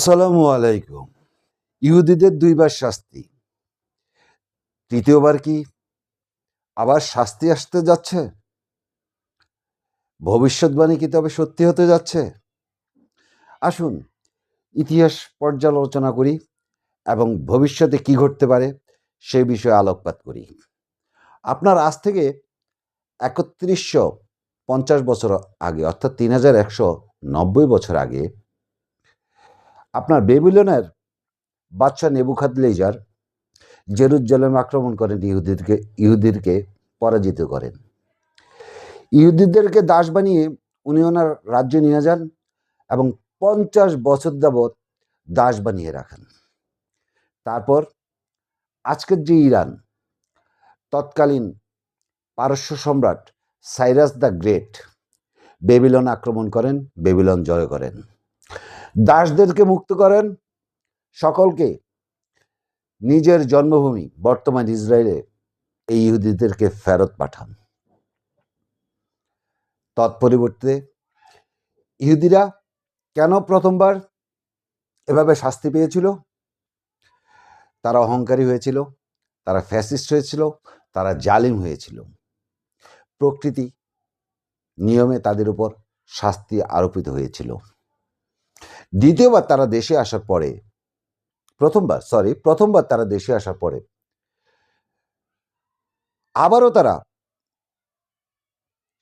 আসসালামু আলাইকুম। ইহুদিদের দুইবার শাস্তি, তৃতীয়বার কি আবার শাস্তি আসতে যাচ্ছে? ভবিষ্যৎবাণী কি তবে সত্যি হতে যাচ্ছে? আসুন ইতিহাস পর্যালোচনা করি এবং ভবিষ্যতে কি ঘটতে পারে সে বিষয়ে আলোকপাত করি। আপনার আজ থেকে ৩১50 বছর আগে, অর্থাৎ ৩১৯০ বছর আগে, আপনার বেবিলনের বাদশাহ নেবুখাদনেজার জেরুজালেম আক্রমণ করেন, ইহুদিদেরকে পরাজিত করেন। ইহুদিদেরকে দাস বানিয়ে উনি ওনার রাজ্যে নিয়ে যান এবং 50 বছর যাবৎ দাস বানিয়ে রাখেন। তারপর আজকের যে ইরান, তৎকালীন পারস্য সম্রাট সাইরাস দ্য গ্রেট বেবিলন আক্রমণ করেন, বেবিলন জয় করেন, দাসদেরকে মুক্ত করেন, সকলকে নিজের জন্মভূমি বর্তমান ইসরায়েলে এই ইহুদিদেরকে ফেরত পাঠান। তৎপরিবর্তে ইহুদিরা কেন প্রথমবার এভাবে শাস্তি পেয়েছিল? তারা অহংকারী হয়েছিল, তারা ফ্যাসিস্ট হয়েছিল, তারা জালিম হয়েছিল। প্রকৃতি নিয়মে তাদের উপর শাস্তি আরোপিত হয়েছিল। দ্বিতীয়বার তারা দেশে আসার পরে, প্রথমবার তারা দেশে আসার পরে আবারও তারা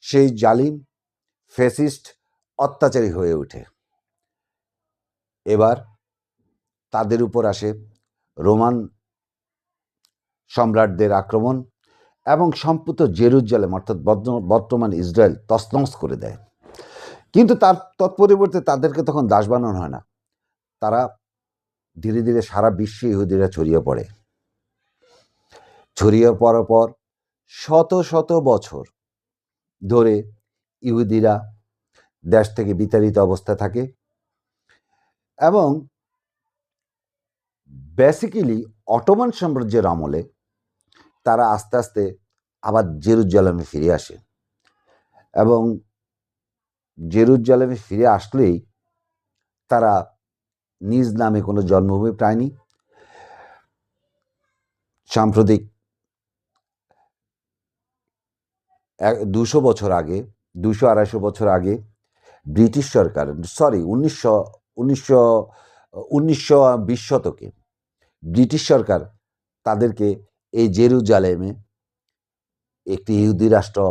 সেই জালিম, ফ্যাসিস্ট, অত্যাচারী হয়ে ওঠে। এবার তাদের উপর আসে রোমান সম্রাটদের আক্রমণ এবং সম্পূর্ণ জেরুজালেম, অর্থাৎ বর্তমান ইসরায়েল তছনছ করে দেয়। কিন্তু তার তৎপরিবর্তে তাদেরকে তখন দাস বানানো হয় না, তারা ধীরে ধীরে সারা বিশ্বে ইহুদিরা ছড়িয়ে পড়ে। ছড়িয়ে পড়ার পর শত শত বছর ধরে ইহুদিরা দেশ থেকে বিতাড়িত অবস্থায় থাকে এবং বেসিক্যালি অটোমান সাম্রাজ্যের আমলে তারা আস্তে আস্তে আবার জেরুজালেমে ফিরে আসে এবং জেরুজালেমে ফিরে আসলেই তারা নিজ নামে কোনো জন্মভূমি পায়নি। সাম্প্রতিক 200 বছর আগে, 200-250 বছর আগে ব্রিটিশ সরকার, 1920 শতকে ব্রিটিশ সরকার তাদেরকে এই জেরুজালেমে একটি ইহুদি রাষ্ট্র,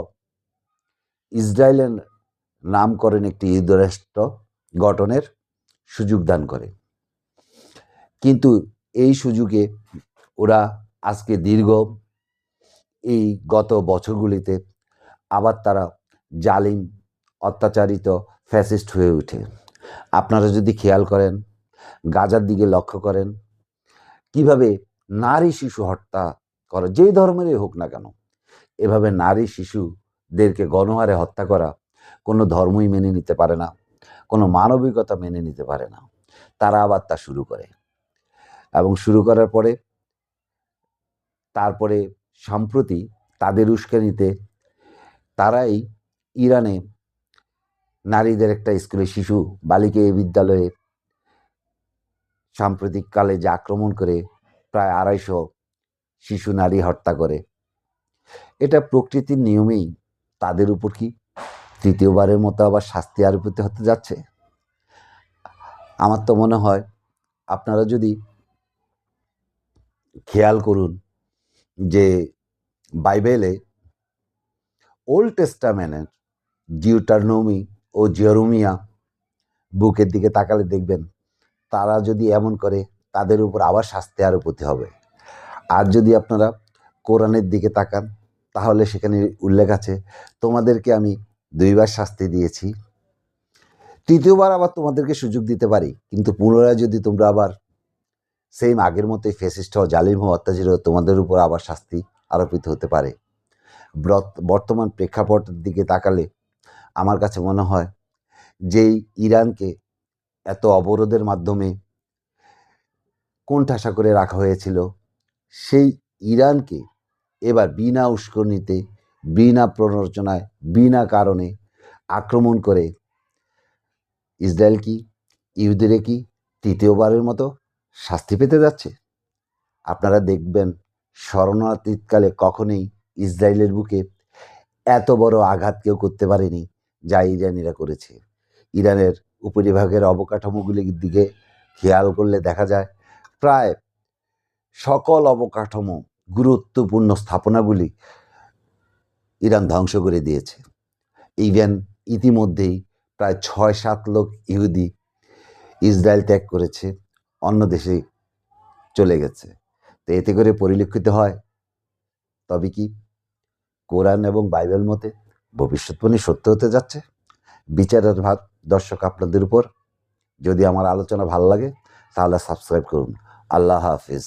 ইসরায়েলের নামকরণ একটি ইহুদি রাষ্ট্র গঠনের সুযোগ দান করে। কিন্তু এই সুযোগে ওরা আজকে দীর্ঘ এই গত বছরগুলিতে আবার তারা জালিম, অত্যাচারিত, ফ্যাসিস্ট হয়ে ওঠে। আপনারা যদি খেয়াল করেন, গাজার দিকে লক্ষ্য করেন, কিভাবে নারী শিশু হত্যা করা, যেই ধর্মেরই হোক না কেন, এভাবে নারী শিশুদেরকে গণহারে হত্যা করা কোনো ধর্মই মেনে নিতে পারে না, কোনো মানবিকতা মেনে নিতে পারে না। তারা আবার তা শুরু করে এবং শুরু করার পরে তারপরে সম্প্রতি তাদের উস্কানিতে তারাই ইরানে নারীদের একটা স্কুলে, শিশু বালিকা বিদ্যালয়ে সাম্প্রতিককালে যে আক্রমণ করে প্রায় 250 শিশু নারী হত্যা করে, এটা প্রকৃতির নিয়মেই তাদের উপর কি তৃতীয়বারের মতো আবার শাস্তি আরোপিত হতে যাচ্ছে? আমার তো মনে হয় আপনারা যদি খেয়াল করুন যে বাইবেলে ওল্ড টেস্টামেন্টের ডিউটারনমি ও জেরুমিয়া বুকের দিকে তাকালে দেখবেন তারা যদি এমন করে তাদের উপর আবার শাস্তি আরোপিত হবে। আর যদি আপনারা কোরআনের দিকে তাকান তাহলে সেখানে উল্লেখ আছে, তোমাদেরকে আমি 2বার শাস্তি দিয়েছি, তৃতীয়বার আবার তোমাদেরকে সুযোগ দিতে পারি, কিন্তু পুনরায় যদি তোমরা আবার সেম আগের মতোই ফ্যাসিস্ট হও, জালিম হও, অত্যাচারী হও, তোমাদের উপর আবার শাস্তি আরোপিত হতে পারে। বর্তমান প্রেক্ষাপটের দিকে তাকালে আমার কাছে মনে হয় যেই ইরানকে এত অবরোধের মাধ্যমে কোণঠাসা করে রাখা হয়েছিল, সেই ইরানকে এবার বিনা উস্কানিতে, বিনা প্ররোচনায়, বিনা কারণে আক্রমণ করে ইসরায়েল কি, ইহুদিরা কি তৃতীয়বারের মতো শাস্তি পেতে যাচ্ছে? আপনারা দেখবেন শরণার্থীকালে কখনোই ইসরায়েলের বুকে এত বড় আঘাত কেউ করতে পারেনি যা ইরানিরা করেছে। ইরানের উপরিভাগের অবকাঠামোগুলির দিকে খেয়াল করলে দেখা যায় প্রায় সকল অবকাঠামো, গুরুত্বপূর্ণ স্থাপনাগুলি ইরান ধ্বংস করে দিয়েছে। ইভেন ইতিমধ্যেই প্রায় ৬-৭ লাখ ইহুদি ইসরায়েল ত্যাগ করেছে, অন্য দেশে চলে গেছে। তো এতে করে পরিলক্ষিত হয় তবে কি কোরআন এবং বাইবেল মতে ভবিষ্যৎবাণী সত্য হতে যাচ্ছে? বিচারের ভার দর্শক আপনাদের উপর। যদি আমার আলোচনা ভালো লাগে তাহলে সাবস্ক্রাইব করুন। আল্লাহ হাফিজ।